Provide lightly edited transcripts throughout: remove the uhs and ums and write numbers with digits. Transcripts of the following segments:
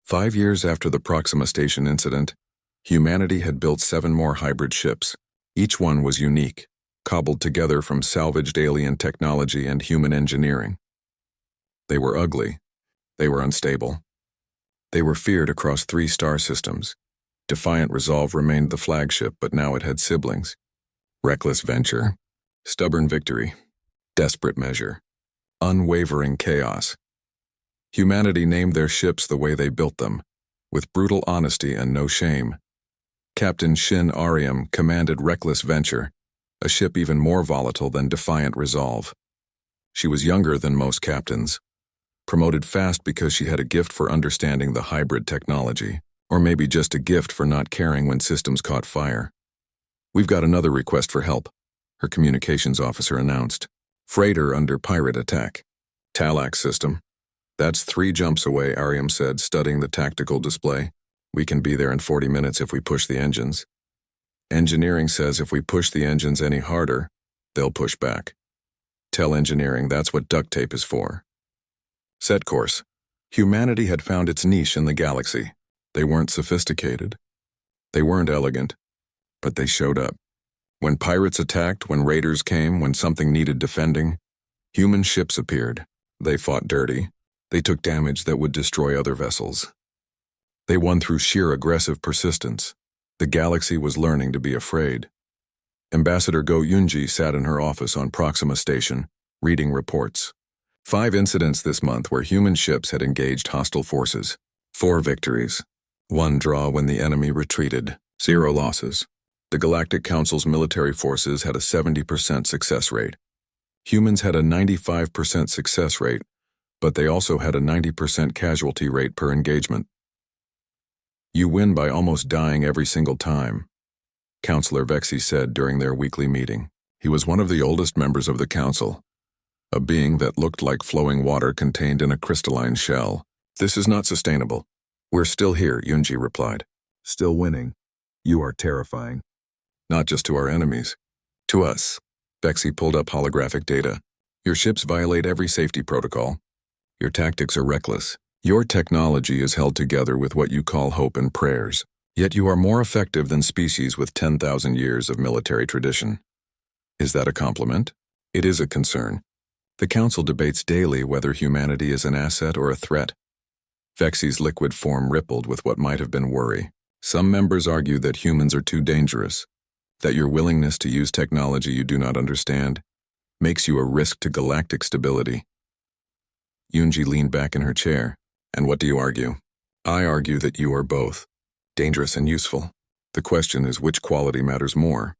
5 years after the Proxima Station incident, humanity had built 7 more hybrid ships. Each one was unique, cobbled together from salvaged alien technology and human engineering. They were ugly. They were unstable. They were feared across 3 star systems. Defiant Resolve remained the flagship, but now it had siblings. Reckless Venture, Stubborn Victory, Desperate Measure, Unwavering Chaos. Humanity named their ships the way they built them, with brutal honesty and no shame. Captain Shin Ariam commanded Reckless Venture, a ship even more volatile than Defiant Resolve. She was younger than most captains, promoted fast because she had a gift for understanding the hybrid technology, or maybe just a gift for not caring when systems caught fire. "We've got another request for help," her communications officer announced. "Freighter under pirate attack. Talax system." "That's 3 jumps away," Ariam said, studying the tactical display. "We can be there in 40 minutes if we push the engines." "Engineering says if we push the engines any harder, they'll push back. Tell engineering that's what duct tape is for." Set course. Humanity had found its niche in the galaxy. They weren't sophisticated. They weren't elegant, but they showed up. When pirates attacked, when raiders came, when something needed defending, human ships appeared. They fought dirty. They took damage that would destroy other vessels. They won through sheer aggressive persistence. The galaxy was learning to be afraid. Ambassador Go Yunji sat in her office on Proxima Station, reading reports. 5 incidents this month where human ships had engaged hostile forces. 4 victories. 1 draw when the enemy retreated. 0 losses. The Galactic Council's military forces had a 70% success rate. Humans had a 95% success rate, but they also had a 90% casualty rate per engagement. "You win by almost dying every single time," Councillor Vexy said during their weekly meeting. He was one of the oldest members of the council, a being that looked like flowing water contained in a crystalline shell. "This is not sustainable." "We're still here," Yunji replied. "Still winning. You are terrifying." "Not just to our enemies. To us." Vexy pulled up holographic data. "Your ships violate every safety protocol. Your tactics are reckless. Your technology is held together with what you call hope and prayers. Yet you are more effective than species with 10,000 years of military tradition." Is that a compliment? It is a concern. The council debates daily whether humanity is an asset or a threat. Vexy's liquid form rippled with what might have been worry. Some members argue that humans are too dangerous, that your willingness to use technology you do not understand makes you a risk to galactic stability. Yunji leaned back in her chair. "And what do you argue?" "I argue that you are both, dangerous and useful. The question is which quality matters more."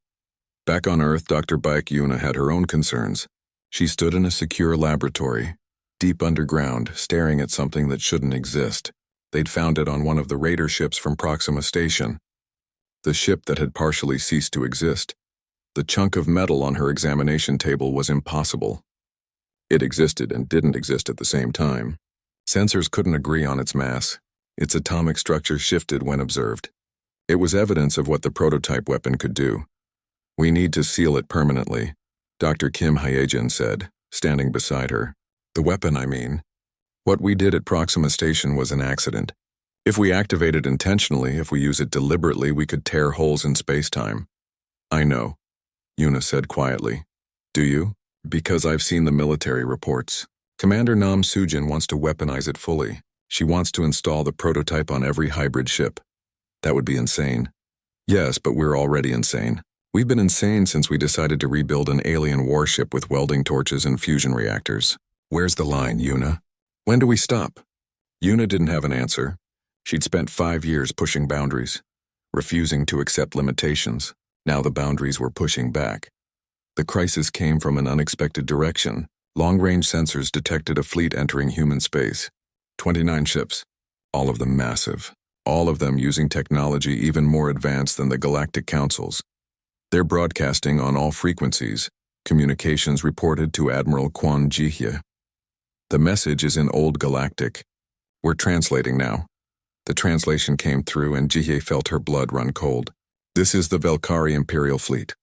Back on Earth, Dr. Baek Yuna had her own concerns. She stood in a secure laboratory, deep underground, staring at something that shouldn't exist. They'd found it on one of the raider ships from Proxima Station, the ship that had partially ceased to exist. The chunk of metal on her examination table was impossible. It existed and didn't exist at the same time. Sensors couldn't agree on its mass. Its atomic structure shifted when observed. It was evidence of what the prototype weapon could do. "We need to seal it permanently," Dr. Kim Hyejin said, standing beside her. "The weapon, I mean. What we did at Proxima Station was an accident. If we activate it intentionally, if we use it deliberately, we could tear holes in space-time." "I know," Yuna said quietly. "Do you?" "Because I've seen the military reports. Commander Nam Sujin wants to weaponize it fully. She wants to install the prototype on every hybrid ship. That would be insane." "Yes, but we're already insane. We've been insane since we decided to rebuild an alien warship with welding torches and fusion reactors. Where's the line, Yuna? When do we stop?" Yuna didn't have an answer. She'd spent 5 years pushing boundaries, refusing to accept limitations. Now the boundaries were pushing back. The crisis came from an unexpected direction. Long-range sensors detected a fleet entering human space. 29 ships, all of them massive, all of them using technology even more advanced than the Galactic Council's. They're broadcasting on all frequencies, communications reported to Admiral Quan Jihye. The message is in Old Galactic. We're translating now. The translation came through and Jihye felt her blood run cold. "This is the Velkari Imperial Fleet.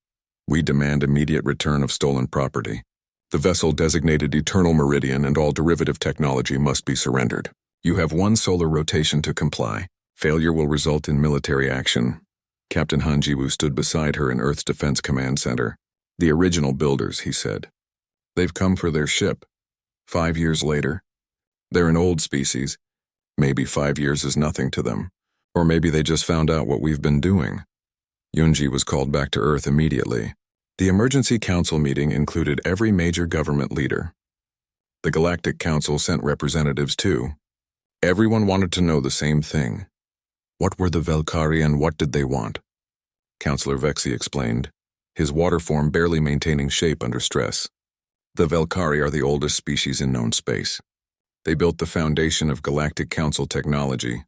We demand immediate return of stolen property. The vessel designated Eternal Meridian and all derivative technology must be surrendered." You have one solar rotation to comply. Failure will result in military action. Captain Han Jiwoo stood beside her in Earth's Defense Command Center. The original builders, he said. They've come for their ship. 5 years later. They're an old species. Maybe 5 years is nothing to them. Or maybe they just found out what we've been doing. Yunji was called back to Earth immediately. The emergency council meeting included every major government leader. The Galactic Council sent representatives too. Everyone wanted to know the same thing. What were the Velkari and what did they want? Councillor Vexi explained, his water form barely maintaining shape under stress. The Velkari are the oldest species in known space. They built the foundation of Galactic Council technology.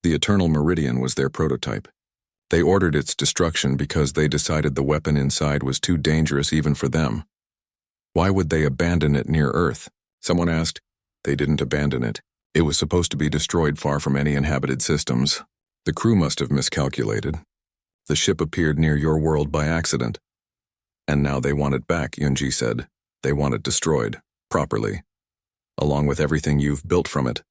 The Eternal Meridian was their prototype. They ordered its destruction because they decided the weapon inside was too dangerous even for them. Why would they abandon it near Earth? Someone asked. They didn't abandon it. It was supposed to be destroyed far from any inhabited systems. The crew must have miscalculated. The ship appeared near your world by accident. And now they want it back, Yunji said. They want it destroyed, properly, along with everything you've built from it.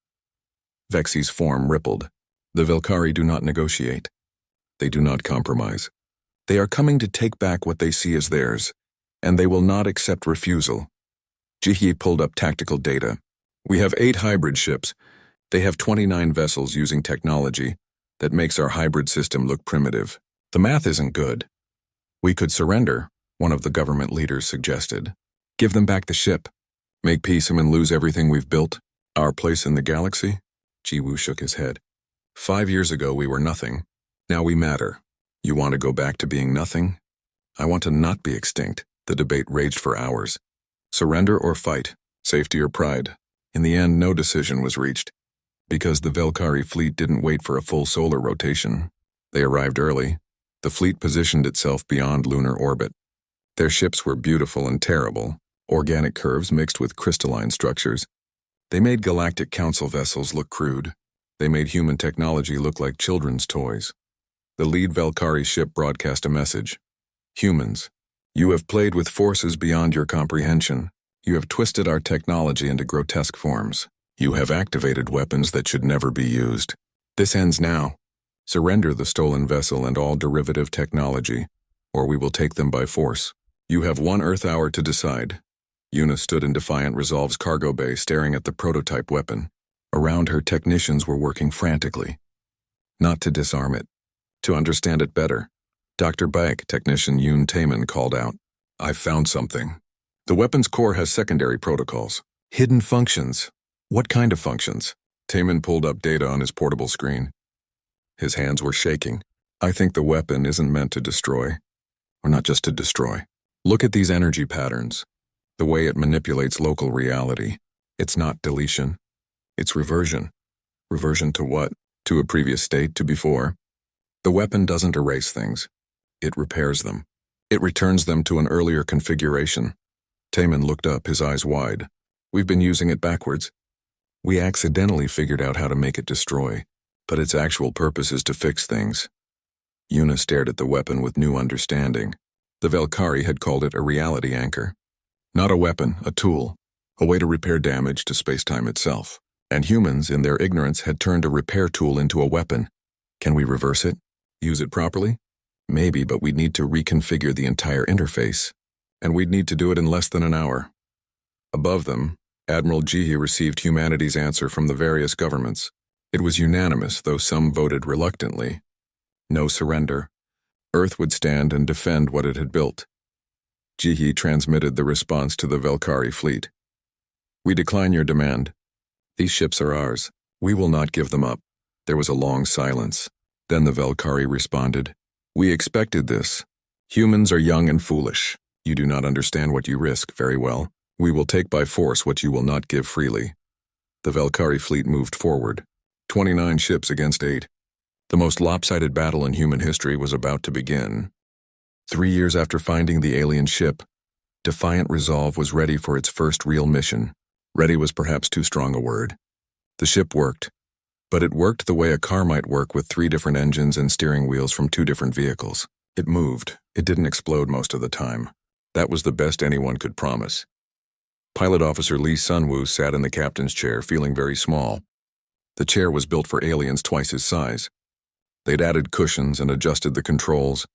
Vexi's form rippled. The Velkari do not negotiate. They do not compromise. They are coming to take back what they see as theirs, and they will not accept refusal. Jihi pulled up tactical data. We have 8 hybrid ships. They have 29 vessels using technology that makes our hybrid system look primitive. The math isn't good. We could surrender, one of the government leaders suggested. Give them back the ship. Make peace and lose everything we've built. Our place in the galaxy? Jiwoo shook his head. 5 years ago we were nothing. Now we matter. You want to go back to being nothing? I want to not be extinct. The debate raged for hours. Surrender or fight? Safety or pride? In the end, no decision was reached. Because the Velkari fleet didn't wait for a full solar rotation. They arrived early. The fleet positioned itself beyond lunar orbit. Their ships were beautiful and terrible, organic curves mixed with crystalline structures. They made Galactic Council vessels look crude. They made human technology look like children's toys. The lead Velkari ship broadcast a message. Humans, you have played with forces beyond your comprehension. You have twisted our technology into grotesque forms. You have activated weapons that should never be used. This ends now. Surrender the stolen vessel and all derivative technology, or we will take them by force. You have 1 Earth hour to decide. Yuna stood in defiant resolve's cargo bay staring at the prototype weapon. Around her, technicians were working frantically. Not to disarm it, to understand it better. Dr. Baek, technician Yoon Taemin, called out, I've found something. The weapon's core has secondary protocols. Hidden functions. What kind of functions? Taemin pulled up data on his portable screen. His hands were shaking. I think the weapon isn't meant to destroy. Or not just to destroy. Look at these energy patterns. The way it manipulates local reality. It's not deletion. It's reversion. Reversion to what? To a previous state, to before. The weapon doesn't erase things. It repairs them. It returns them to an earlier configuration. Taemin looked up, his eyes wide. We've been using it backwards. We accidentally figured out how to make it destroy, but its actual purpose is to fix things. Yuna stared at the weapon with new understanding. The Velkari had called it a reality anchor. Not a weapon, a tool, a way to repair damage to space-time itself. And humans, in their ignorance, had turned a repair tool into a weapon. Can we reverse it? Use it properly? Maybe, but we'd need to reconfigure the entire interface. And we'd need to do it in less than an hour. Above them, Admiral Jihi received humanity's answer from the various governments. It was unanimous, though some voted reluctantly. No surrender. Earth would stand and defend what it had built. Jihi transmitted the response to the Velkari fleet. We decline your demand. These ships are ours. We will not give them up. There was a long silence. Then the Velkari responded. We expected this. Humans are young and foolish. You do not understand what you risk, very well. We will take by force what you will not give freely. The Velkari fleet moved forward. 29 ships against 8. The most lopsided battle in human history was about to begin. 3 years after finding the alien ship, Defiant Resolve was ready for its first real mission. Ready was perhaps too strong a word. The ship worked, but it worked the way a car might work with 3 different engines and steering wheels from 2 different vehicles. It moved. It didn't explode most of the time. That was the best anyone could promise. Pilot Officer Lee Sunwoo sat in the captain's chair, feeling very small. The chair was built for aliens twice his size. They'd added cushions and adjusted the controls,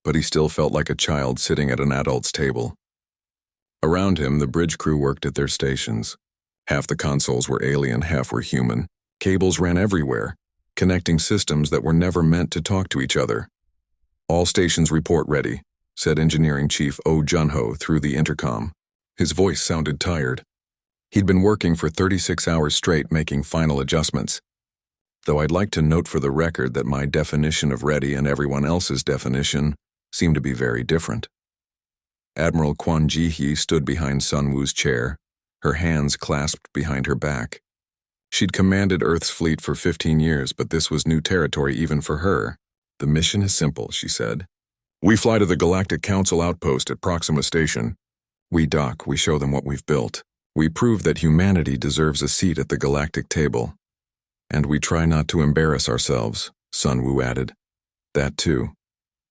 but he still felt like a child sitting at an adult's table. Around him, the bridge crew worked at their stations. Half the consoles were alien, half were human. Cables ran everywhere, connecting systems that were never meant to talk to each other. "All stations report ready," said Engineering Chief Oh Junho through the intercom. His voice sounded tired. He'd been working for 36 hours straight making final adjustments. Though I'd like to note for the record that my definition of ready and everyone else's definition seemed to be very different. Admiral Quan Ji-hee stood behind Sun Wu's chair, her hands clasped behind her back. She'd commanded Earth's fleet for 15 years, but this was new territory even for her. "The mission is simple," she said. "We fly to the Galactic Council outpost at Proxima Station. We dock, we show them what we've built. We prove that humanity deserves a seat at the galactic table. And we try not to embarrass ourselves," Sun Wu added. That too.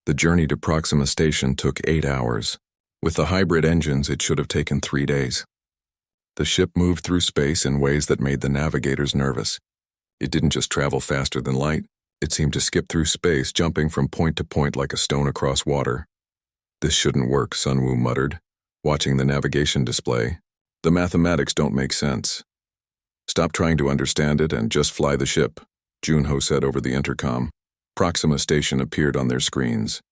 The journey to Proxima Station took 8 hours. With the hybrid engines, it should have taken 3 days. The ship moved through space in ways that made the navigators nervous. It didn't just travel faster than light, it seemed to skip through space, jumping from point to point like a stone across water. "This shouldn't work," Sun Wu muttered, watching the navigation display. "The mathematics don't make sense." "Stop trying to understand it and just fly the ship," Junho said over the intercom. Proxima Station appeared on their screens.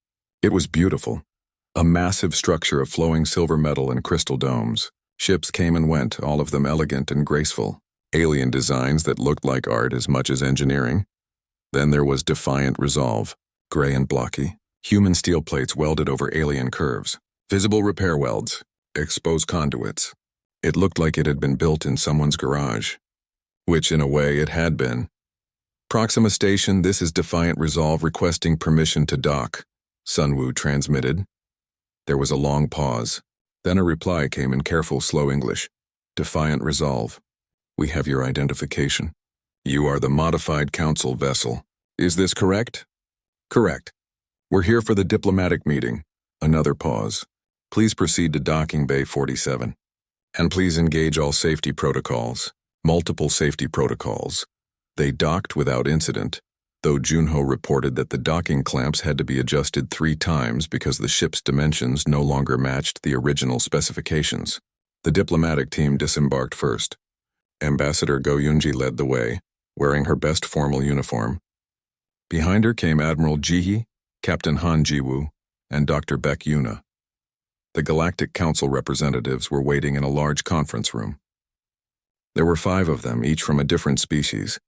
It was beautiful. A massive structure of flowing silver metal and crystal domes. Ships came and went, all of them elegant and graceful. Alien designs that looked like art as much as engineering. Then there was Defiant Resolve, gray and blocky. Human steel plates welded over alien curves. Visible repair welds. Exposed conduits. It looked like it had been built in someone's garage. Which, in a way, it had been. "Proxima Station, this is Defiant Resolve requesting permission to dock," Sun Wu transmitted. There was a long pause. Then a reply came in careful, slow English. "Defiant Resolve. We have your identification. You are the modified council vessel. Is this correct?" "Correct. We're here for the diplomatic meeting." Another pause. "Please proceed to docking bay 47. And please engage all safety protocols. Multiple safety protocols." They docked without incident, though Junho reported that the docking clamps had to be adjusted 3 times because the ship's dimensions no longer matched the original specifications. The diplomatic team disembarked first. Ambassador Go Yunji led the way, wearing her best formal uniform. Behind her came Admiral Ji-hee, Captain Han Ji-woo, and Dr. Baek Yuna. The Galactic Council representatives were waiting in a large conference room. There were 5 of them, each from a different species.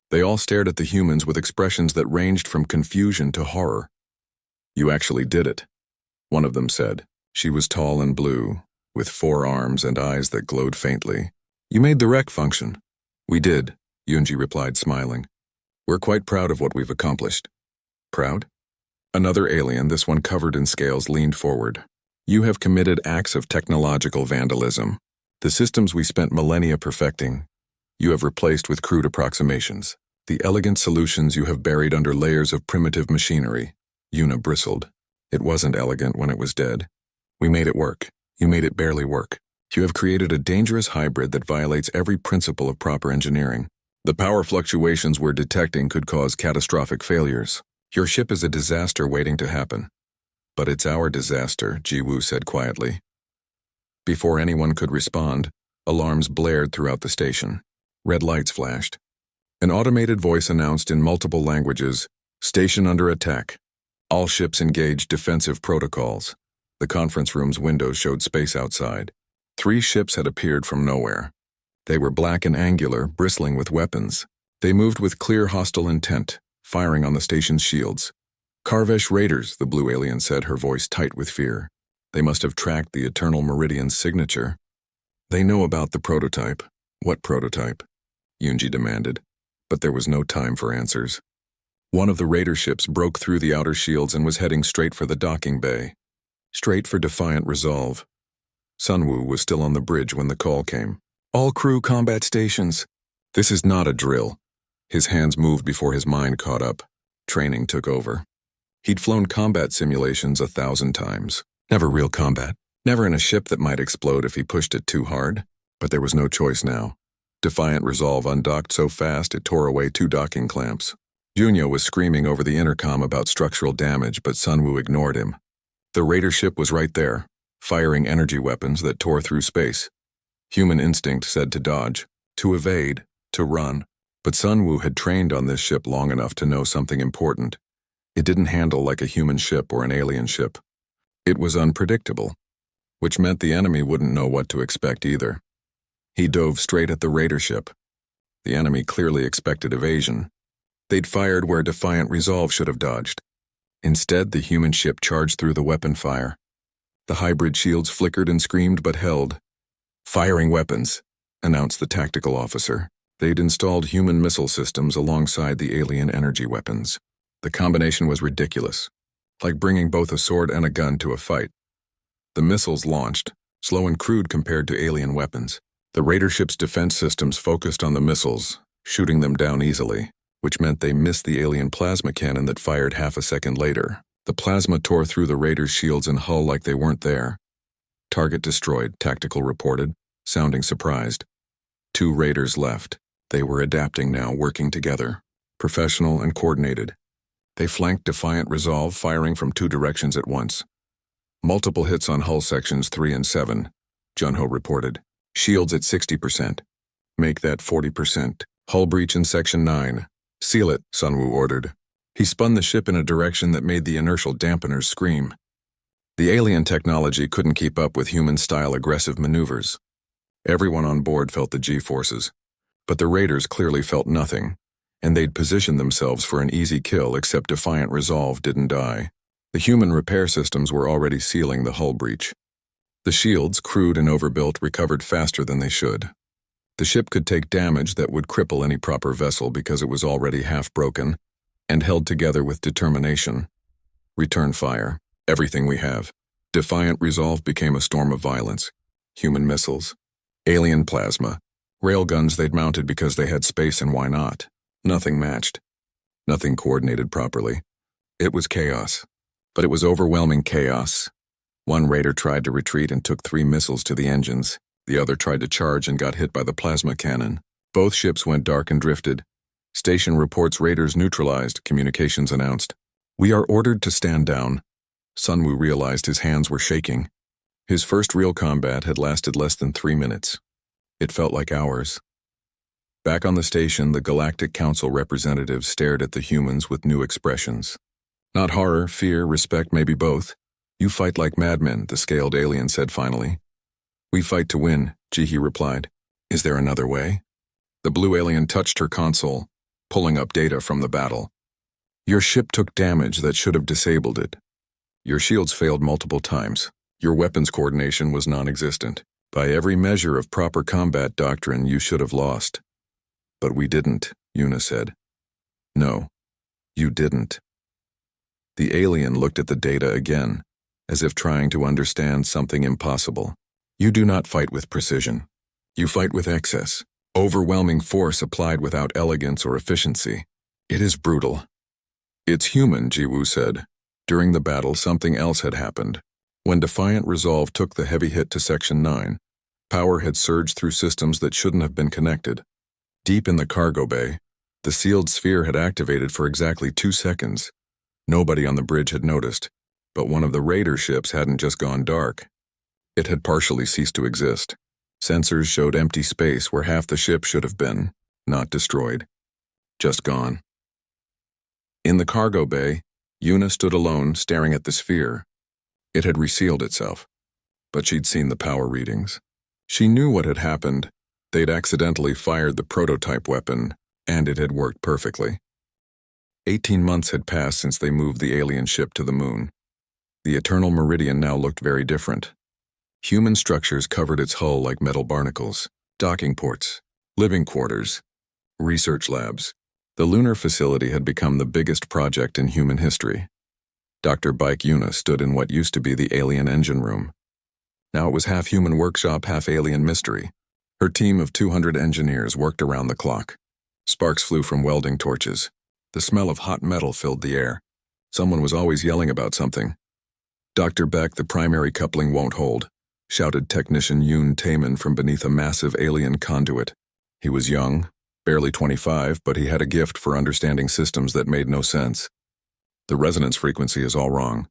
They all stared at the humans with expressions that ranged from confusion to horror. "You actually did it," one of them said. She was tall and blue, with 4 arms and eyes that glowed faintly. "You made the rec function." "We did," Yunji replied, smiling. "We're quite proud of what we've accomplished." "Proud?" Another alien, this one covered in scales, leaned forward. "You have committed acts of technological vandalism. The systems we spent millennia perfecting, you have replaced with crude approximations. The elegant solutions you have buried under layers of primitive machinery." Yuna bristled. "It wasn't elegant when it was dead. We made it work. You made it barely work. You have created a dangerous hybrid that violates every principle of proper engineering. The power fluctuations we're detecting could cause catastrophic failures. Your ship is a disaster waiting to happen." "But it's our disaster," Ji-woo said quietly. Before anyone could respond, alarms blared throughout the station. Red lights flashed. An automated voice announced in multiple languages, "Station under attack. All ships engage defensive protocols." The conference room's windows showed space outside. 3 ships had appeared from nowhere. They were black and angular, bristling with weapons. They moved with clear hostile intent, firing on the station's shields. "Karvesh Raiders," the blue alien said, her voice tight with fear. "They must have tracked the Eternal Meridian's signature. They know about the prototype." "What prototype?" Yunji demanded. But there was no time for answers. One of the raider ships broke through the outer shields and was heading straight for the docking bay. Straight for Defiant Resolve. Sun Wu was still on the bridge when the call came. "All crew combat stations." "This is not a drill." His hands moved before his mind caught up. Training took over. He'd flown combat simulations 1,000 times. Never real combat. Never in a ship that might explode if he pushed it too hard. But there was no choice now. Defiant Resolve undocked so fast it tore away 2 docking clamps. Junyo was screaming over the intercom about structural damage, but Sunwoo ignored him. The raider ship was right there, firing energy weapons that tore through space. Human instinct said to dodge, to evade, to run. But Sunwoo had trained on this ship long enough to know something important. It didn't handle like a human ship or an alien ship. It was unpredictable, which meant the enemy wouldn't know what to expect either. He dove straight at the raider ship. The enemy clearly expected evasion. They'd fired where Defiant Resolve should have dodged. Instead, the human ship charged through the weapon fire. The hybrid shields flickered and screamed but held. "Firing weapons," announced the tactical officer. They'd installed human missile systems alongside the alien energy weapons. The combination was ridiculous, like bringing both a sword and a gun to a fight. The missiles launched, slow and crude compared to alien weapons. The raider ship's defense systems focused on the missiles, shooting them down easily, which meant they missed the alien plasma cannon that fired half a second later. The plasma tore through the raider's shields and hull like they weren't there. "Target destroyed," Tactical reported, sounding surprised. 2 raiders left. They were adapting now, working together, professional and coordinated. They flanked Defiant Resolve, firing from 2 directions at once. "Multiple hits on hull sections 3 and 7, Junho reported. "Shields at 60%. Make that 40%. Hull breach in section 9. Seal it," Sunwoo ordered. He spun the ship in a direction that made the inertial dampeners scream. The alien technology couldn't keep up with human-style aggressive maneuvers. Everyone on board felt the G-forces, but the raiders clearly felt nothing, and they'd positioned themselves for an easy kill except Defiant Resolve didn't die. The human repair systems were already sealing the hull breach. The shields, crude and overbuilt, recovered faster than they should. The ship could take damage that would cripple any proper vessel because it was already half broken and held together with determination. "Return fire. Everything we have." Defiant Resolve became a storm of violence. Human missiles, alien plasma, railguns they'd mounted because they had space and why not. Nothing matched. Nothing coordinated properly. It was chaos. But it was overwhelming chaos. One raider tried to retreat and took 3 missiles to the engines. The other tried to charge and got hit by the plasma cannon. Both ships went dark and drifted. "Station reports raiders neutralized," communications announced. "We are ordered to stand down." Sunwoo realized his hands were shaking. His first real combat had lasted less than 3 minutes. It felt like hours. Back on the station, the Galactic Council representatives stared at the humans with new expressions. "Not horror, fear, respect, maybe both. You fight like madmen," the scaled alien said finally. "We fight to win," Jihi replied. "Is there another way?" The blue alien touched her console, pulling up data from the battle. "Your ship took damage that should have disabled it. Your shields failed multiple times. Your weapons coordination was non-existent. By every measure of proper combat doctrine, you should have lost." "But we didn't," Yuna said. "No, you didn't." The alien looked at the data again, as if trying to understand something impossible. "You do not fight with precision. You fight with excess, overwhelming force applied without elegance or efficiency. It is brutal." "It's human," Jiwoo said. During the battle, something else had happened. When Defiant Resolve took the heavy hit to Section 9, power had surged through systems that shouldn't have been connected. Deep in the cargo bay, the sealed sphere had activated for exactly 2 seconds. Nobody on the bridge had noticed, but one of the raider ships hadn't just gone dark. It had partially ceased to exist. Sensors showed empty space where half the ship should have been, not destroyed, just gone. In the cargo bay, Yuna stood alone, staring at the sphere. It had resealed itself, but she'd seen the power readings. She knew what had happened. They'd accidentally fired the prototype weapon, and it had worked perfectly. 18 months had passed since they moved the alien ship to the moon. The Eternal Meridian now looked very different. Human structures covered its hull like metal barnacles, docking ports, living quarters, research labs. The lunar facility had become the biggest project in human history. Dr. Bike Yuna stood in what used to be the alien engine room. Now it was half human workshop, half alien mystery. Her team of 200 engineers worked around the clock. Sparks flew from welding torches. The smell of hot metal filled the air. Someone was always yelling about something. "Dr. Beck, the primary coupling won't hold," shouted technician Yoon Taemin from beneath a massive alien conduit. He was young, barely 25, but he had a gift for understanding systems that made no sense. The resonance frequency is all wrong.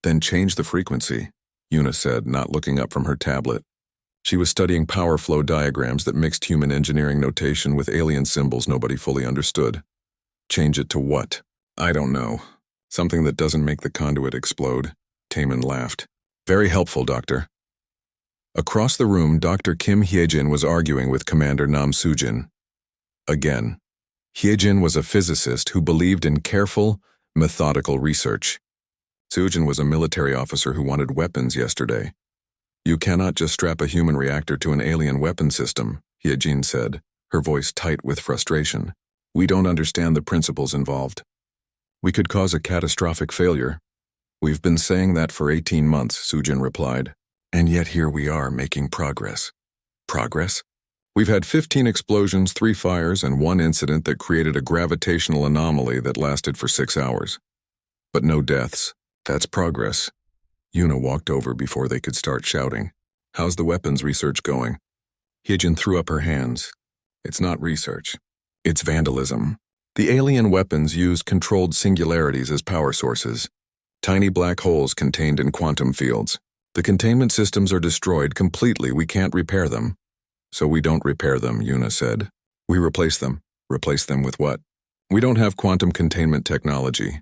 Then change the frequency, Una said, not looking up from her tablet. She was studying power flow diagrams that mixed human engineering notation with alien symbols nobody fully understood. Change it to what? I don't know. Something that doesn't make the conduit explode. Taemin laughed. Very helpful, Doctor. Across the room, Dr. Kim Hyejin was arguing with Commander Nam Sujin. Again. Hyejin was a physicist who believed in careful, methodical research. Sujin was a military officer who wanted weapons yesterday. You cannot just strap a human reactor to an alien weapon system, Hyejin said, her voice tight with frustration. We don't understand the principles involved. We could cause a catastrophic failure. We've been saying that for 18 months, Sujin replied. And yet here we are making progress. Progress? We've had 15 explosions, 3 fires, and 1 incident that created a gravitational anomaly that lasted for 6 hours. But no deaths. That's progress. Una walked over before they could start shouting. How's the weapons research going? Hyejin threw up her hands. It's not research. It's vandalism. The alien weapons use controlled singularities as power sources. Tiny black holes contained in quantum fields. The containment systems are destroyed completely. We can't repair them. So we don't repair them, Una said. We replace them. Replace them with what? We don't have quantum containment technology.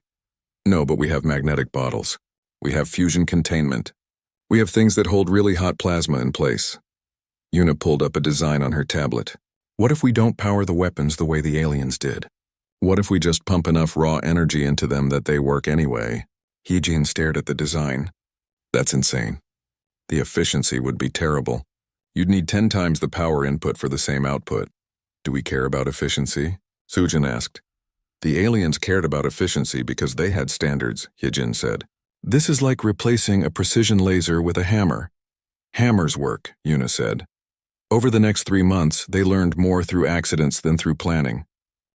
No, but we have magnetic bottles. We have fusion containment. We have things that hold really hot plasma in place. Una pulled up a design on her tablet. What if we don't power the weapons the way the aliens did? What if we just pump enough raw energy into them that they work anyway? Hyejin stared at the design. That's insane. The efficiency would be terrible. You'd need 10 times the power input for the same output. Do we care about efficiency? Sujin asked. The aliens cared about efficiency because they had standards, Hyejin said. This is like replacing a precision laser with a hammer. Hammers work, Una said. Over the next 3 months, they learned more through accidents than through planning.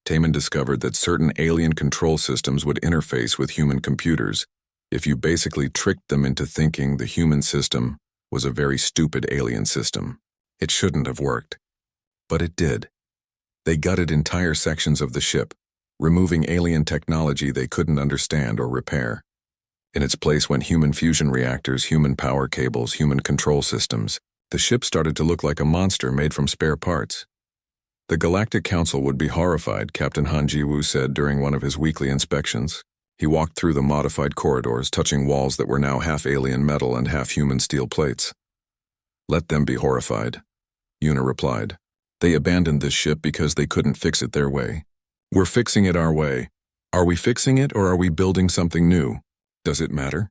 Taemin discovered that certain alien control systems would interface with human computers if you basically tricked them into thinking the human system was a very stupid alien system. It shouldn't have worked. But it did. They gutted entire sections of the ship, removing alien technology they couldn't understand or repair. In its place went human fusion reactors, human power cables, human control systems. The ship started to look like a monster made from spare parts. The Galactic Council would be horrified, Captain Han Ji-woo said during one of his weekly inspections. He walked through the modified corridors, touching walls that were now half alien metal and half human steel plates. Let them be horrified, Una replied. They abandoned this ship because they couldn't fix it their way. We're fixing it our way. Are we fixing it or are we building something new? Does it matter?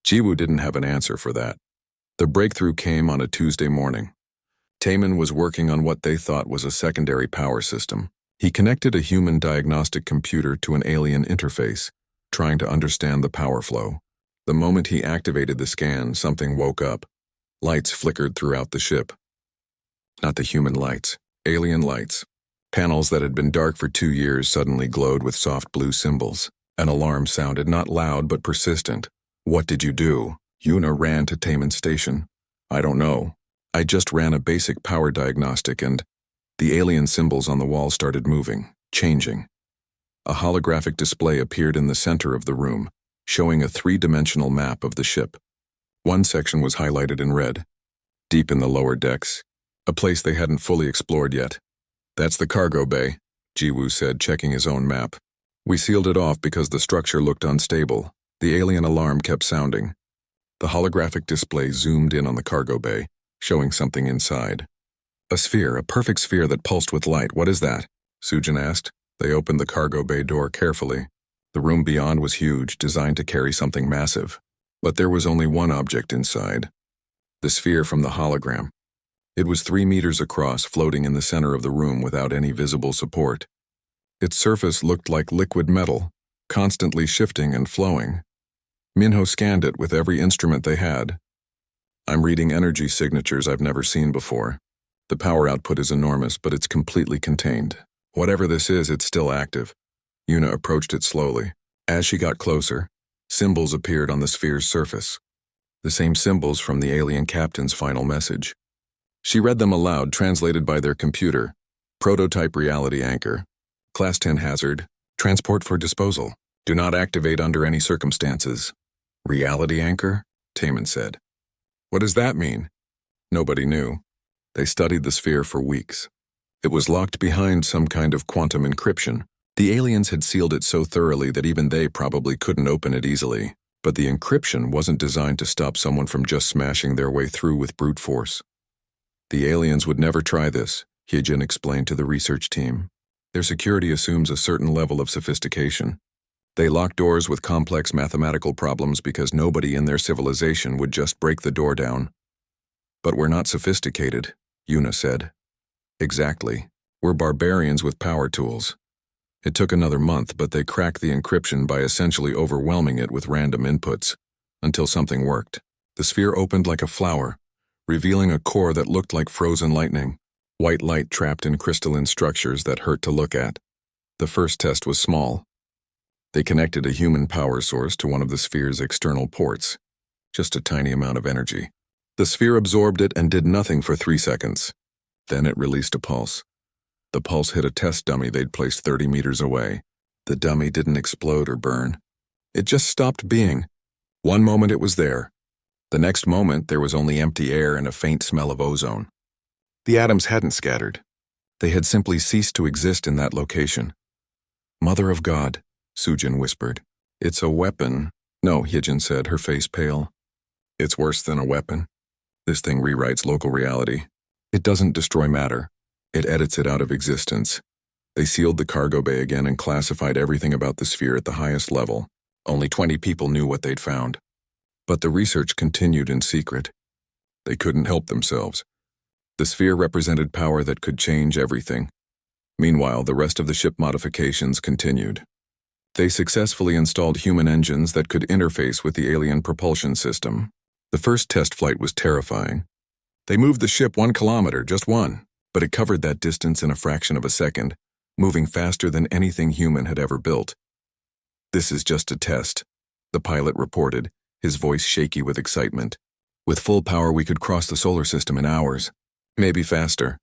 Ji-woo didn't have an answer for that. The breakthrough came on a Tuesday morning. Taemin was working on what they thought was a secondary power system. He connected a human diagnostic computer to an alien interface, trying to understand the power flow. The moment he activated the scan, something woke up. Lights flickered throughout the ship. Not the human lights, alien lights. Panels that had been dark for 2 years suddenly glowed with soft blue symbols. An alarm sounded, not loud but persistent. What did you do? Una ran to Taemin's station. I don't know. I just ran a basic power diagnostic and the alien symbols on the wall started moving, changing. A holographic display appeared in the center of the room, showing a 3-dimensional map of the ship. One section was highlighted in red. Deep in the lower decks, a place they hadn't fully explored yet. That's the cargo bay, Ji-woo said, checking his own map. We sealed it off because the structure looked unstable. The alien alarm kept sounding. The holographic display zoomed in on the cargo bay, showing something inside. A sphere, a perfect sphere that pulsed with light. What is that? Sujin asked. They opened the cargo bay door carefully. The room beyond was huge, designed to carry something massive. But there was only one object inside. The sphere from the hologram. It was 3 meters across, floating in the center of the room without any visible support. Its surface looked like liquid metal, constantly shifting and flowing. Minho scanned it with every instrument they had. I'm reading energy signatures I've never seen before. The power output is enormous, but it's completely contained. Whatever this is, it's still active. Una approached it slowly. As she got closer, symbols appeared on the sphere's surface. The same symbols from the alien captain's final message. She read them aloud, translated by their computer. Prototype reality anchor. Class 10 hazard. Transport for disposal. Do not activate under any circumstances. Reality anchor? Taman said. What does that mean? Nobody knew. They studied the sphere for weeks. It was locked behind some kind of quantum encryption. The aliens had sealed it so thoroughly that even they probably couldn't open it easily. But the encryption wasn't designed to stop someone from just smashing their way through with brute force. The aliens would never try this, Hyejin explained to the research team. Their security assumes a certain level of sophistication. They lock doors with complex mathematical problems because nobody in their civilization would just break the door down. But we're not sophisticated, Yuna said. Exactly. We're barbarians with power tools. It took another month, but they cracked the encryption by essentially overwhelming it with random inputs, until something worked. The sphere opened like a flower, revealing a core that looked like frozen lightning, white light trapped in crystalline structures that hurt to look at. The first test was small. They connected a human power source to one of the sphere's external ports, just a tiny amount of energy. The sphere absorbed it and did nothing for 3 seconds. Then it released a pulse. The pulse hit a test dummy they'd placed 30 meters away. The dummy didn't explode or burn. It just stopped being. One moment it was there. The next moment there was only empty air and a faint smell of ozone. The atoms hadn't scattered. They had simply ceased to exist in that location. Mother of God, Sujin whispered. It's a weapon. No, Hyejin said, her face pale. It's worse than a weapon. This thing rewrites local reality. It doesn't destroy matter. It edits it out of existence. They sealed the cargo bay again and classified everything about the sphere at the highest level. Only 20 people knew what they'd found. But the research continued in secret. They couldn't help themselves. The sphere represented power that could change everything. Meanwhile, the rest of the ship modifications continued. They successfully installed human engines that could interface with the alien propulsion system. The first test flight was terrifying. They moved the ship 1 kilometer, just one, but it covered that distance in a fraction of a second, moving faster than anything human had ever built. This is just a test, the pilot reported, his voice shaky with excitement. With full power, we could cross the solar system in hours, maybe faster.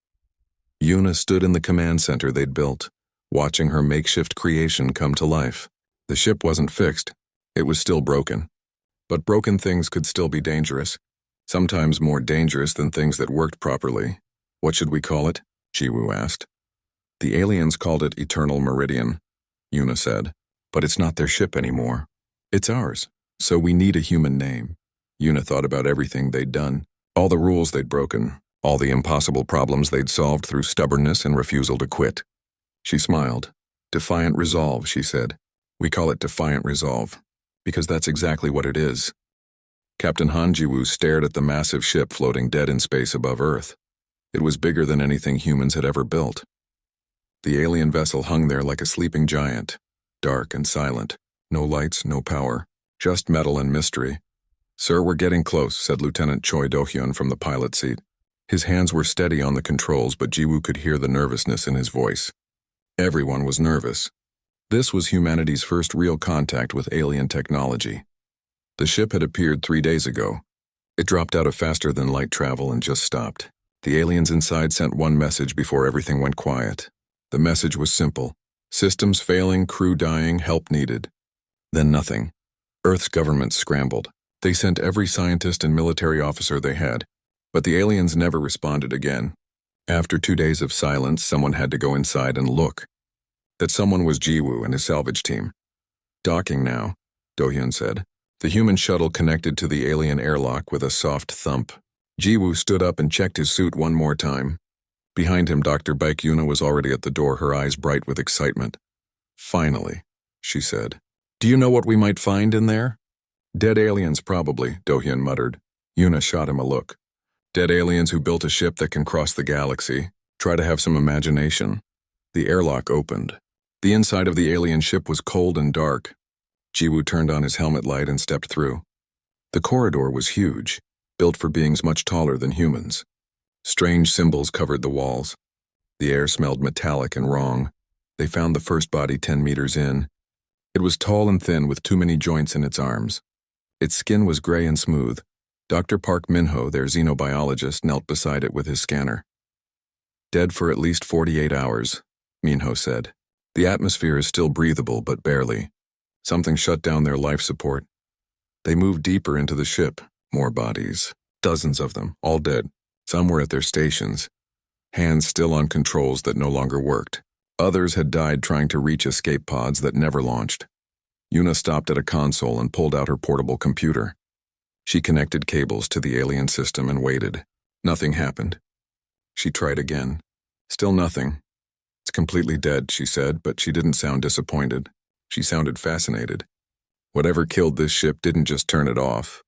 Yuna stood in the command center they'd built, watching her makeshift creation come to life. The ship wasn't fixed. It was still broken. But broken things could still be dangerous, sometimes more dangerous than things that worked properly. What should we call it? Jiwoo asked. The aliens called it Eternal Meridian, Yuna said. But it's not their ship anymore. It's ours, so we need a human name. Yuna thought about everything they'd done, all the rules they'd broken, all the impossible problems they'd solved through stubbornness and refusal to quit. She smiled. Defiant Resolve, she said. We call it Defiant Resolve, because that's exactly what it is. Captain Han Jiwoo stared at the massive ship floating dead in space above Earth. It was bigger than anything humans had ever built. The alien vessel hung there like a sleeping giant, dark and silent. No lights, no power, just metal and mystery. Sir, we're getting close, said Lieutenant Choi Do-hyun from the pilot seat. His hands were steady on the controls, but Jiwoo could hear the nervousness in his voice. Everyone was nervous. This was humanity's first real contact with alien technology. The ship had appeared 3 days ago. It dropped out of faster-than-light travel and just stopped. The aliens inside sent one message before everything went quiet. The message was simple. Systems failing, crew dying, help needed. Then nothing. Earth's government scrambled. They sent every scientist and military officer they had, but the aliens never responded again. After 2 days of silence, someone had to go inside and look. That someone was Jiwoo and his salvage team. Docking now, Do-hyun said. The human shuttle connected to the alien airlock with a soft thump. Jiwoo stood up and checked his suit one more time. Behind him, Dr. Baek Yuna was already at the door, her eyes bright with excitement. Finally, she said. Do you know what we might find in there? Dead aliens, probably, Do-hyun muttered. Yuna shot him a look. Dead aliens who built a ship that can cross the galaxy. Try to have some imagination. The airlock opened. The inside of the alien ship was cold and dark. Jiwoo turned on his helmet light and stepped through. The corridor was huge, built for beings much taller than humans. Strange symbols covered the walls. The air smelled metallic and wrong. They found the first body 10 meters in. It was tall and thin with too many joints in its arms. Its skin was gray and smooth, Dr. Park Minho, their xenobiologist, knelt beside it with his scanner. Dead for at least 48 hours, Minho said. The atmosphere is still breathable, but barely. Something shut down their life support. They moved deeper into the ship. More bodies. Dozens of them, all dead. Some were at their stations, hands still on controls that no longer worked. Others had died trying to reach escape pods that never launched. Yuna stopped at a console and pulled out her portable computer. She connected cables to the alien system and waited. Nothing happened. She tried again. Still nothing. It's completely dead, she said, but she didn't sound disappointed. She sounded fascinated. Whatever killed this ship didn't just turn it off.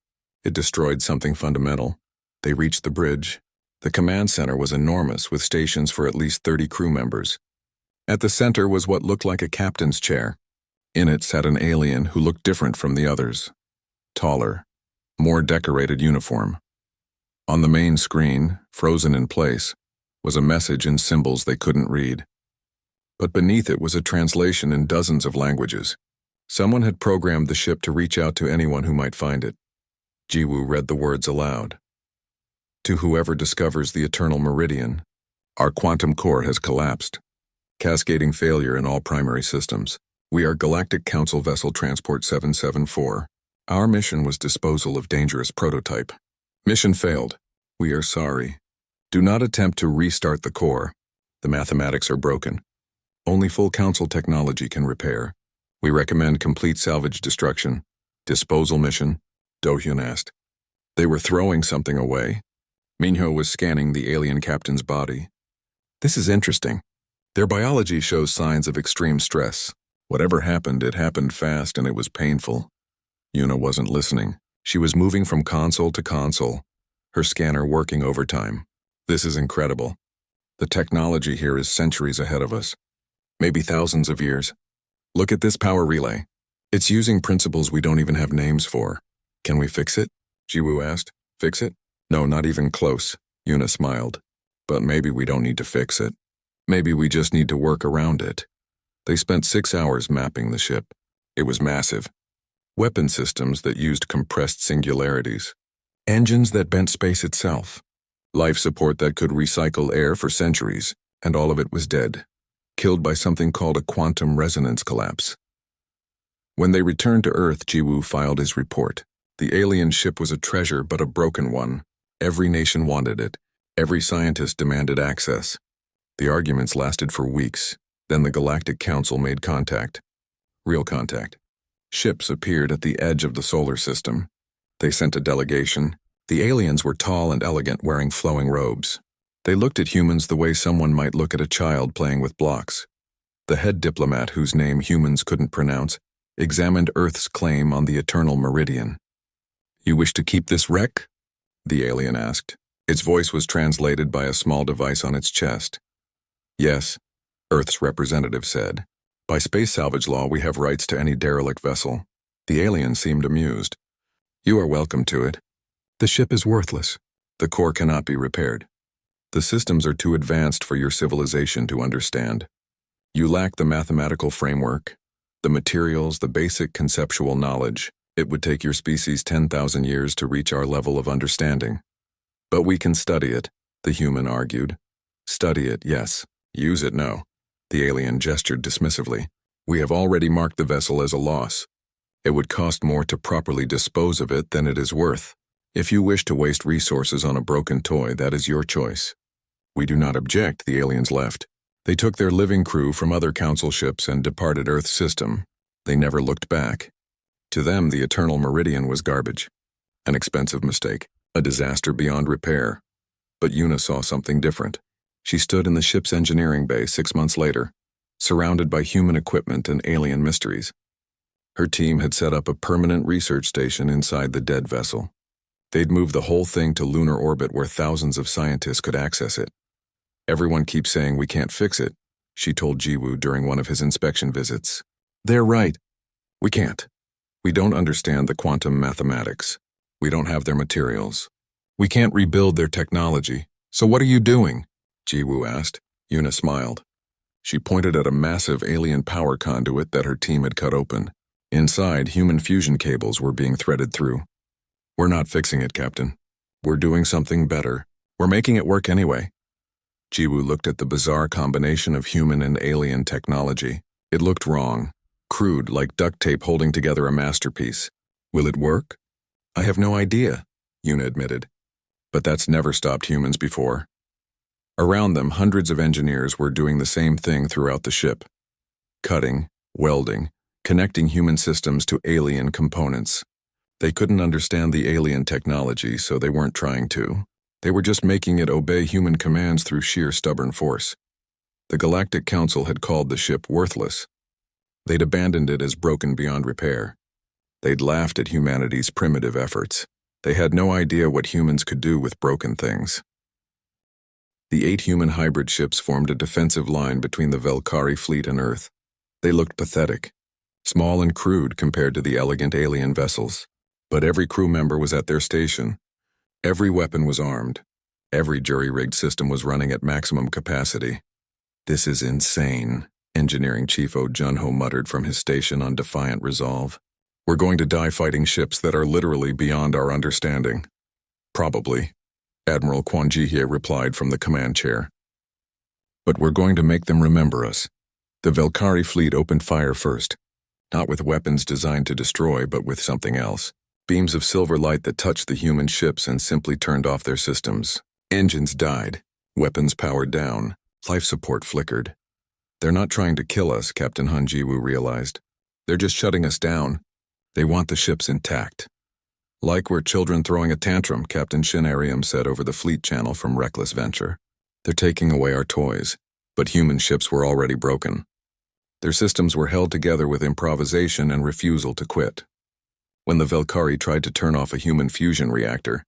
It destroyed something fundamental. They reached the bridge. The command center was enormous, with stations for at least 30 crew members. At the center was what looked like a captain's chair. In it sat an alien who looked different from the others. Taller, more decorated uniform. On the main screen, frozen in place, was a message in symbols they couldn't read. But beneath it was a translation in dozens of languages. Someone had programmed the ship to reach out to anyone who might find it. Jiwoo read the words aloud. To whoever discovers the eternal meridian, our quantum core has collapsed. Cascading failure in all primary systems. We are Galactic Council Vessel Transport 774. Our mission was disposal of dangerous prototype. Mission failed. We are sorry. Do not attempt to restart the core. The mathematics are broken. Only full council technology can repair. We recommend complete salvage destruction. Disposal mission, Do-hyun asked. They were throwing something away. Minho was scanning the alien captain's body. This is interesting. Their biology shows signs of extreme stress. Whatever happened, it happened fast and it was painful. Yuna wasn't listening. She was moving from console to console, her scanner working overtime. This is incredible. The technology here is centuries ahead of us. Maybe thousands of years. Look at this power relay. It's using principles we don't even have names for. Can we fix it? Jiwoo asked. Fix it? No, not even close. Yuna smiled. But maybe we don't need to fix it. Maybe we just need to work around it. They spent 6 hours mapping the ship. It was massive. Weapon systems that used compressed singularities. Engines that bent space itself. Life support that could recycle air for centuries, and all of it was dead. Killed by something called a quantum resonance collapse. When they returned to Earth, Jiwoo filed his report. The alien ship was a treasure, but a broken one. Every nation wanted it. Every scientist demanded access. The arguments lasted for weeks. Then the Galactic Council made contact. Real contact. Ships appeared at the edge of the solar system. They sent a delegation. The aliens were tall and elegant, wearing flowing robes. They looked at humans the way someone might look at a child playing with blocks. The head diplomat, whose name humans couldn't pronounce, examined Earth's claim on the eternal meridian. You wish to keep this wreck? The alien asked. Its voice was translated by a small device on its chest. Yes, Earth's representative said. By space salvage law, we have rights to any derelict vessel. The alien seemed amused. You are welcome to it. The ship is worthless. The core cannot be repaired. The systems are too advanced for your civilization to understand. You lack the mathematical framework, the materials, the basic conceptual knowledge. It would take your species 10,000 years to reach our level of understanding. But we can study it, the human argued. Study it, yes. Use it, no. The alien gestured dismissively. We have already marked the vessel as a loss. It would cost more to properly dispose of it than it is worth. If you wish to waste resources on a broken toy, that is your choice. We do not object, the aliens left. They took their living crew from other council ships and departed Earth's system. They never looked back. To them, the eternal meridian was garbage. An expensive mistake. A disaster beyond repair. But Yuna saw something different. She stood in the ship's engineering bay 6 months later, surrounded by human equipment and alien mysteries. Her team had set up a permanent research station inside the dead vessel. They'd moved the whole thing to lunar orbit where thousands of scientists could access it. Everyone keeps saying we can't fix it, she told Jiwoo during one of his inspection visits. They're right. We can't. We don't understand the quantum mathematics. We don't have their materials. We can't rebuild their technology. So what are you doing? Jiwoo asked. Yuna smiled. She pointed at a massive alien power conduit that her team had cut open. Inside, human fusion cables were being threaded through. We're not fixing it, Captain. We're doing something better. We're making it work anyway. Jiwoo looked at the bizarre combination of human and alien technology. It looked wrong, crude, like duct tape holding together a masterpiece. Will it work? I have no idea, Yuna admitted. But that's never stopped humans before. Around them, hundreds of engineers were doing the same thing throughout the ship. Cutting, welding, connecting human systems to alien components. They couldn't understand the alien technology, so they weren't trying to. They were just making it obey human commands through sheer stubborn force. The Galactic Council had called the ship worthless. They'd abandoned it as broken beyond repair. They'd laughed at humanity's primitive efforts. They had no idea what humans could do with broken things. The 8 human hybrid ships formed a defensive line between the Velkari fleet and Earth. They looked pathetic, small and crude compared to the elegant alien vessels. But every crew member was at their station. Every weapon was armed. Every jury-rigged system was running at maximum capacity. This is insane, Engineering Chief Oh Junho muttered from his station on defiant resolve. We're going to die fighting ships that are literally beyond our understanding. Probably, Admiral Kwon Ji-hye replied from the command chair. But we're going to make them remember us. The Velkari fleet opened fire first, not with weapons designed to destroy, but with something else. Beams of silver light that touched the human ships and simply turned off their systems. Engines died, weapons powered down, life support flickered. They're not trying to kill us, Captain Han Ji-woo realized. They're just shutting us down. They want the ships intact. Like we're children throwing a tantrum, Captain Shin Arium said over the fleet channel from Reckless Venture. They're taking away our toys, but human ships were already broken. Their systems were held together with improvisation and refusal to quit. When the Velkari tried to turn off a human fusion reactor,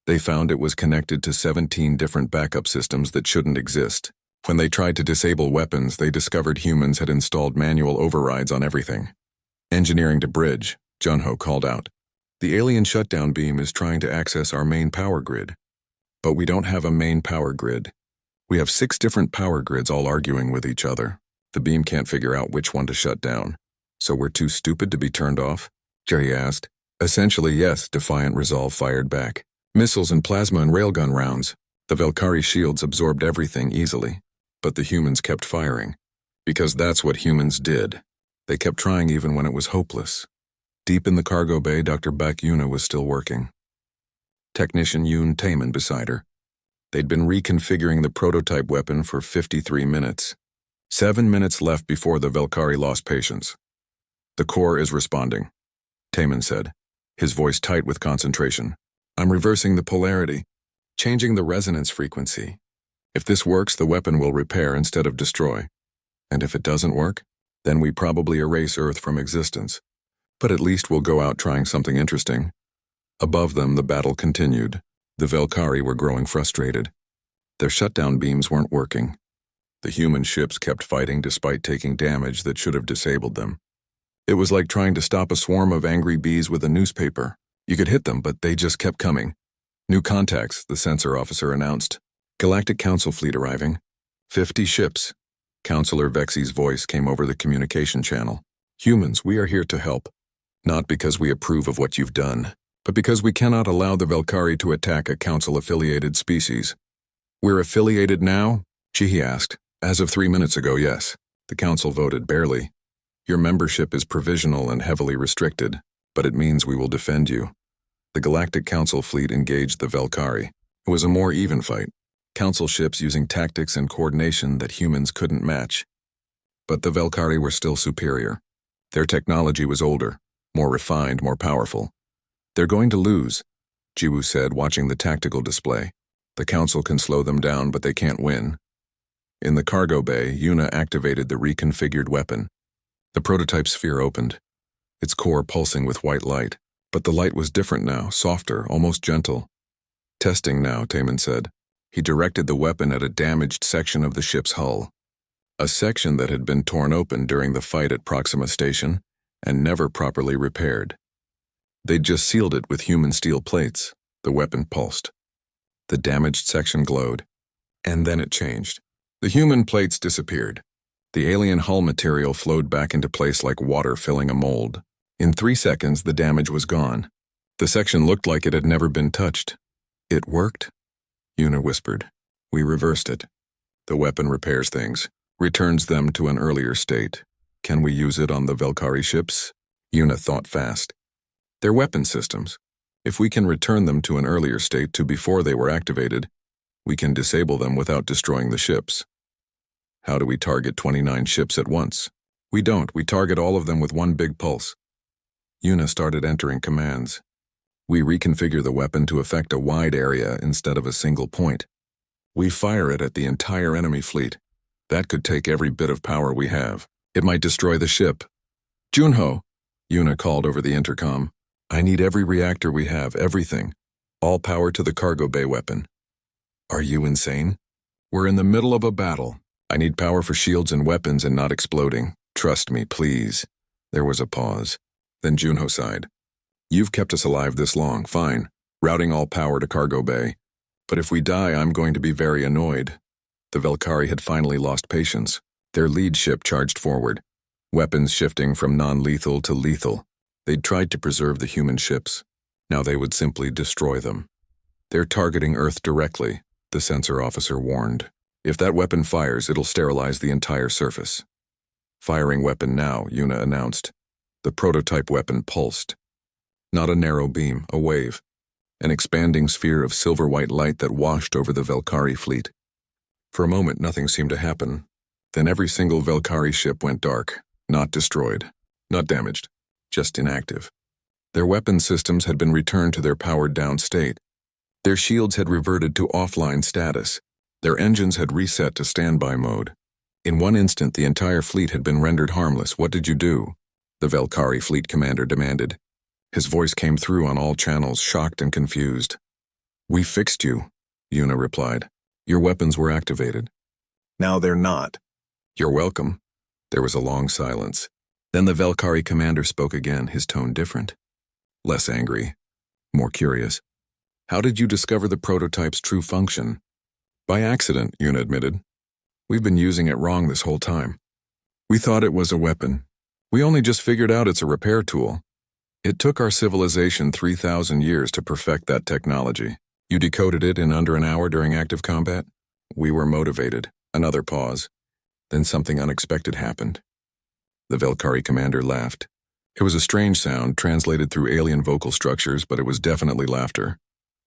they found it was connected to 17 different backup systems that shouldn't exist. When they tried to disable weapons, they discovered humans had installed manual overrides on everything. Engineering to bridge, Junho called out. The alien shutdown beam is trying to access our main power grid. But we don't have a main power grid. We have 6 different power grids all arguing with each other. The beam can't figure out which one to shut down. So we're too stupid to be turned off? Jerry asked. Essentially, yes, Defiant Resolve fired back. Missiles and plasma and railgun rounds. The Velkari shields absorbed everything easily. But the humans kept firing. Because that's what humans did. They kept trying even when it was hopeless. Deep in the cargo bay, Dr. Baek Yuna was still working. Technician Yoon Taemin beside her. They'd been reconfiguring the prototype weapon for 53 minutes. 7 minutes left before the Velkari lost patience. The core is responding, Taemin said, his voice tight with concentration. I'm reversing the polarity, changing the resonance frequency. If this works, the weapon will repair instead of destroy. And if it doesn't work, then we probably erase Earth from existence. But at least we'll go out trying something interesting. Above them, the battle continued. The Velkari were growing frustrated. Their shutdown beams weren't working. The human ships kept fighting despite taking damage that should have disabled them. It was like trying to stop a swarm of angry bees with a newspaper. You could hit them, but they just kept coming. New contacts, the sensor officer announced. Galactic Council fleet arriving. 50 ships. Counselor Vexy's voice came over the communication channel. Humans, we are here to help. Not because we approve of what you've done, but because we cannot allow the Velkari to attack a Council-affiliated species. We're affiliated now? Chihi asked. As of 3 minutes ago, yes. The Council voted barely. Your membership is provisional and heavily restricted, but it means we will defend you. The Galactic Council fleet engaged the Velkari. It was a more even fight. Council ships using tactics and coordination that humans couldn't match. But the Velkari were still superior. Their technology was older, more refined, more powerful. They're going to lose, Jiwoo said, watching the tactical display. The Council can slow them down, but they can't win. In the cargo bay, Yuna activated the reconfigured weapon. The prototype sphere opened, its core pulsing with white light. But the light was different now, softer, almost gentle. Testing now, Taemin said. He directed the weapon at a damaged section of the ship's hull. A section that had been torn open during the fight at Proxima Station and never properly repaired. They'd just sealed it with human steel plates. The weapon pulsed. The damaged section glowed. And then it changed. The human plates disappeared. The alien hull material flowed back into place like water filling a mold. In 3 seconds, the damage was gone. The section looked like it had never been touched. It worked? Yuna whispered. We reversed it. The weapon repairs things, returns them to an earlier state. Can we use it on the Velkari ships? Yuna thought fast. They're weapon systems. If we can return them to an earlier state to before they were activated, we can disable them without destroying the ships. How do we target 29 ships at once? We don't. We target all of them with one big pulse. Yuna started entering commands. We reconfigure the weapon to affect a wide area instead of a single point. We fire it at the entire enemy fleet. That could take every bit of power we have. It might destroy the ship. Junho, Yuna called over the intercom. I need every reactor we have, everything. All power to the cargo bay weapon. Are you insane? We're in the middle of a battle. I need power for shields and weapons and not exploding. Trust me, please. There was a pause. Then Junho sighed. You've kept us alive this long, fine. Routing all power to cargo bay. But if we die, I'm going to be very annoyed. The Velkari had finally lost patience. Their lead ship charged forward, weapons shifting from non-lethal to lethal. They'd tried to preserve the human ships. Now they would simply destroy them. They're targeting Earth directly, the sensor officer warned. If that weapon fires, it'll sterilize the entire surface. Firing weapon now, Yuna announced. The prototype weapon pulsed. Not a narrow beam, a wave. An expanding sphere of silver-white light that washed over the Velkari fleet. For a moment, nothing seemed to happen. Then every single Velkari ship went dark. Not destroyed. Not damaged. Just inactive. Their weapon systems had been returned to their powered-down state. Their shields had reverted to offline status. Their engines had reset to standby mode. In one instant, the entire fleet had been rendered harmless. What did you do? The Velkari fleet commander demanded. His voice came through on all channels, shocked and confused. We fixed you, Yuna replied. Your weapons were activated. Now they're not. You're welcome. There was a long silence. Then the Velkari commander spoke again, his tone different. Less angry. More curious. How did you discover the prototype's true function? By accident, Yuna admitted. We've been using it wrong this whole time. We thought it was a weapon. We only just figured out it's a repair tool. It took our civilization 3,000 years to perfect that technology. You decoded it in under an hour during active combat? We were motivated. Another pause. Then something unexpected happened. The Velkari commander laughed. It was a strange sound, translated through alien vocal structures, but it was definitely laughter.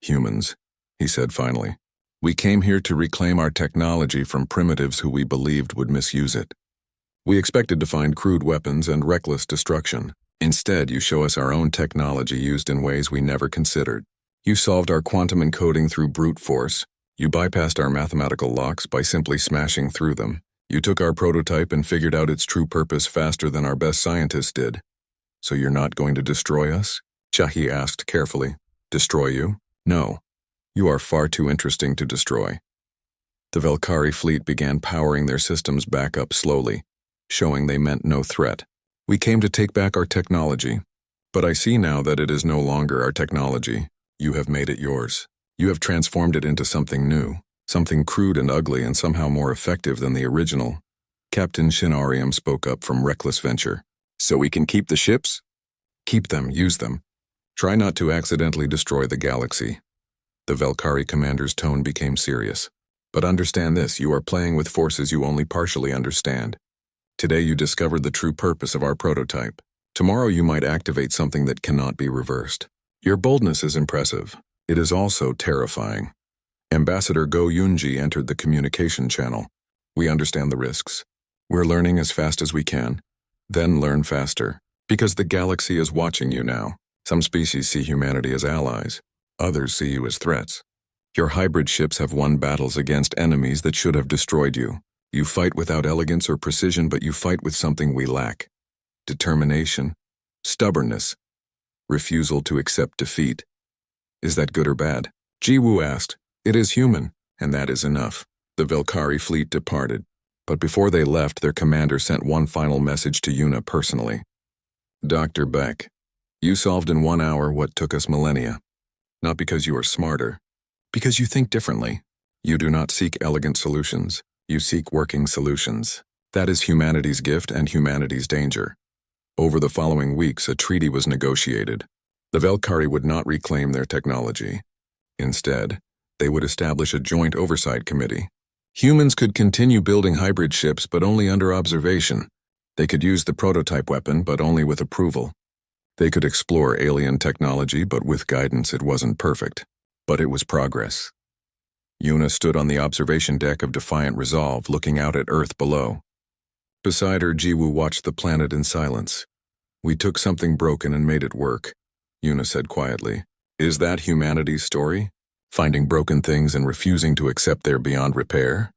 Humans, he said finally. We came here to reclaim our technology from primitives who we believed would misuse it. We expected to find crude weapons and reckless destruction. Instead, you show us our own technology used in ways we never considered. You solved our quantum encoding through brute force. You bypassed our mathematical locks by simply smashing through them. You took our prototype and figured out its true purpose faster than our best scientists did. So you're not going to destroy us? Chahi asked carefully. Destroy you? No. You are far too interesting to destroy. The Velkari fleet began powering their systems back up slowly, showing they meant no threat. We came to take back our technology, but I see now that it is no longer our technology. You have made it yours. You have transformed it into something new, something crude and ugly and somehow more effective than the original. Captain Shinarium spoke up from Reckless Venture. So we can keep the ships? Keep them, use them. Try not to accidentally destroy the galaxy. The Velkari commander's tone became serious. But understand this, you are playing with forces you only partially understand. Today you discovered the true purpose of our prototype. Tomorrow you might activate something that cannot be reversed. Your boldness is impressive. It is also terrifying. Ambassador Go Yunji entered the communication channel. We understand the risks. We're learning as fast as we can. Then learn faster. Because the galaxy is watching you now. Some species see humanity as allies. Others see you as threats. Your hybrid ships have won battles against enemies that should have destroyed you. You fight without elegance or precision, but you fight with something we lack. Determination, stubbornness, refusal to accept defeat. Is that good or bad? Jiwoo asked. It is human, and that is enough. The Velkari fleet departed, but before they left, their commander sent one final message to Yuna personally. Dr. Beck, you solved in 1 hour what took us millennia. Not because you are smarter, because you think differently. You do not seek elegant solutions. You seek working solutions. That is humanity's gift and humanity's danger. Over the following weeks, a treaty was negotiated. The Velkari would not reclaim their technology. Instead, they would establish a joint oversight committee. Humans could continue building hybrid ships, but only under observation. They could use the prototype weapon, but only with approval. They could explore alien technology, but with guidance. It wasn't perfect, but it was progress. Yuna stood on the observation deck of Defiant Resolve, looking out at Earth below. Beside her, Jiwoo watched the planet in silence. "We took something broken and made it work," Yuna said quietly. "Is that humanity's story? Finding broken things and refusing to accept they're beyond repair?"